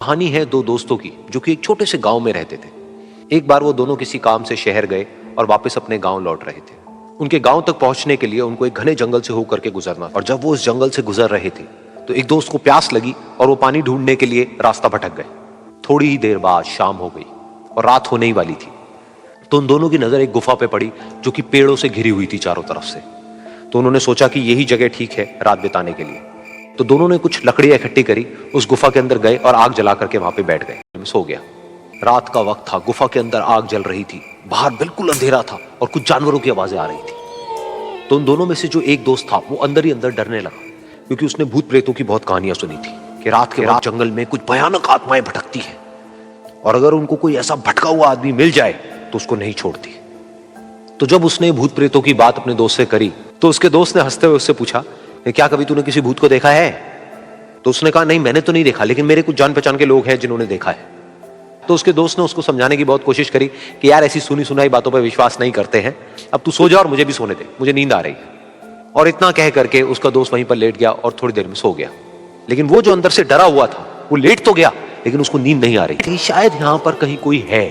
कहानी है दो दोस्तों की जो कि एक छोटे से गांव में रहते थे। एक बार वो दोनों किसी काम से शहर गए और वापस अपने गांव लौट रहे थे। उनके गांव तक पहुंचने के लिए उनको एक घने जंगल से होकर के गुजरना, और जब वो उस जंगल से गुजर रहे थे तो एक दोस्त को प्यास लगी और वो पानी ढूंढने के लिए रास्ता भटक गए। थोड़ी ही देर बाद शाम हो गई और रात होने ही वाली थी। तो उन दोनों की नजर एक गुफा पे पड़ी जो कि पेड़ों से घिरी हुई थी चारों तरफ से। तो उन्होंने सोचा कि यही जगह ठीक है रात बिताने के लिए। तो दोनों ने कुछ लकड़ियां इकट्ठी करी, उस गुफा के अंदर गए और आग जला करके वहां पे बैठ गए। सो गया। रात का वक्त था, गुफा के अंदर आग जल रही थी, बाहर बिल्कुल अंधेरा था और कुछ जानवरों की आवाजें आ रही थी। तो उन दोनों में से जो एक दोस्त था वो अंदर ही अंदर डरने लगा, क्योंकि उसने भूत प्रेतों की बहुत कहानियां सुनी थी कि रात के रात जंगल में कुछ भयानक आत्माएं भटकती हैं और अगर उनको कोई ऐसा भटका हुआ आदमी मिल जाए तो उसको नहीं छोड़ती। तो जब उसने भूत प्रेतों की बात अपने दोस्त से करी तो उसके दोस्त ने हंसते हुए उससे पूछा, क्या कभी तूने किसी भूत को देखा है? तो उसने कहा, नहीं मैंने तो नहीं देखा, लेकिन मेरे कुछ जान पहचान के लोग हैं जिन्होंने देखा है। तो उसके दोस्त ने उसको समझाने की बहुत कोशिश करी कि यार ऐसी सुनी सुनाई बातों पर विश्वास नहीं करते हैं, अब तू सो जा और मुझे भी सोने दे, मुझे नींद आ रही है। और इतना कह करके उसका दोस्त वहीं पर लेट गया और थोड़ी देर में सो गया। लेकिन वो जो अंदर से डरा हुआ था वो लेट तो गया, लेकिन उसको नींद नहीं आ रही थी। शायद यहां पर कहीं कोई है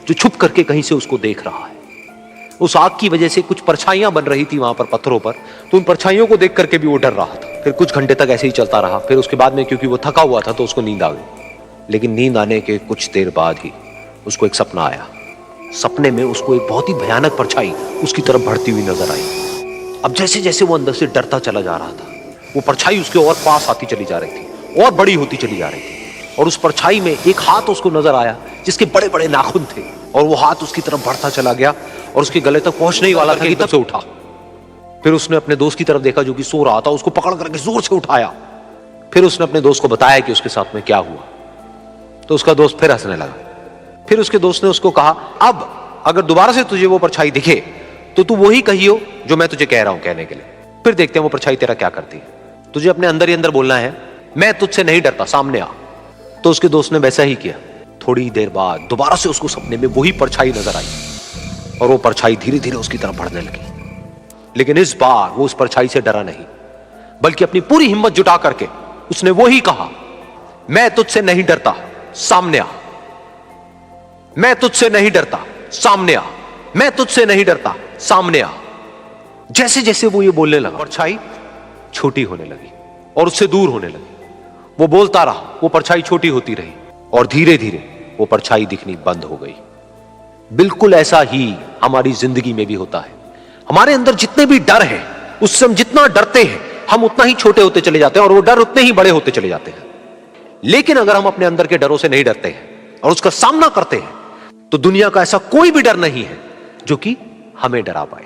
जो छुप करके कहीं से उसको देख रहा है। उस आग की वजह से कुछ परछाइयां बन रही थी वहां पर पत्थरों पर, तो उन परछाइयों को देख करके भी वो डर रहा था। फिर कुछ घंटे तक ऐसे ही चलता रहा। फिर उसके बाद में क्योंकि वो थका हुआ था तो उसको नींद आ गई। लेकिन नींद आने के कुछ देर बाद ही उसको एक सपना आया। सपने में उसको एक बहुत ही भयानक परछाई उसकी तरफ बढ़ती हुई नजर आई। अब जैसे जैसे वो अंदर से डरता चला जा रहा था, वो परछाई उसके और पास आती चली जा रही थी और बड़ी होती चली जा रही थी। और उस परछाई में एक हाथ उसको नजर आया जिसके बड़े बड़े नाखून थे, और वो हाथ उसकी तरफ बढ़ता चला गया और उसके गले तक पहुंचने ही वाला था कि तब से उठा। फिर उसने अपने दोस्त की तरफ देखा जो कि सो रहा था, उसको पकड़ करके जोर से उठाया। फिर उसने अपने दोस्त को बताया कि उसके साथ में क्या हुआ। तो उसका दोस्त फिर हंसने लगा। फिर उसके दोस्त ने उसको कहा, अब अगर दोबारा से तुझे वो परछाई दिखे तो तू वही कहियो जो मैं तुझे कह रहा हूं कहने के लिए। फिर देखते हैं वो परछाई तेरा क्या करती है। तुझे अपने अंदर ही अंदर बोलना है, मैं तुझसे नहीं डरता, सामने आ। तो उसके दोस्त ने वैसा ही किया। थोड़ी देर बाद दोबारा से उसको सपने में वही परछाई नजर आई और वो परछाई धीरे धीरे उसकी तरफ बढ़ने लगी। लेकिन इस बार वो उस परछाई से डरा नहीं, बल्कि अपनी पूरी हिम्मत जुटा करके उसने वही कहा, मैं तुझसे नहीं डरता, सामने आ। मैं तुझसे नहीं डरता, सामने आ। मैं तुझसे नहीं डरता, सामने आ। जैसे जैसे वो ये बोलने लगा, परछाई छोटी होने लगी और उससे दूर होने लगी। वो बोलता रहा, वो परछाई छोटी होती रही और धीरे धीरे वो परछाई दिखनी बंद हो गई। बिल्कुल ऐसा ही हमारी जिंदगी में भी होता है। हमारे अंदर जितने भी डर हैं, उससे हम जितना डरते हैं हम उतना ही छोटे होते चले जाते हैं और वो डर उतने ही बड़े होते चले जाते हैं। लेकिन अगर हम अपने अंदर के डरों से नहीं डरते हैं और उसका सामना करते हैं तो दुनिया का ऐसा कोई भी डर नहीं है जो कि हमें डरा पाए।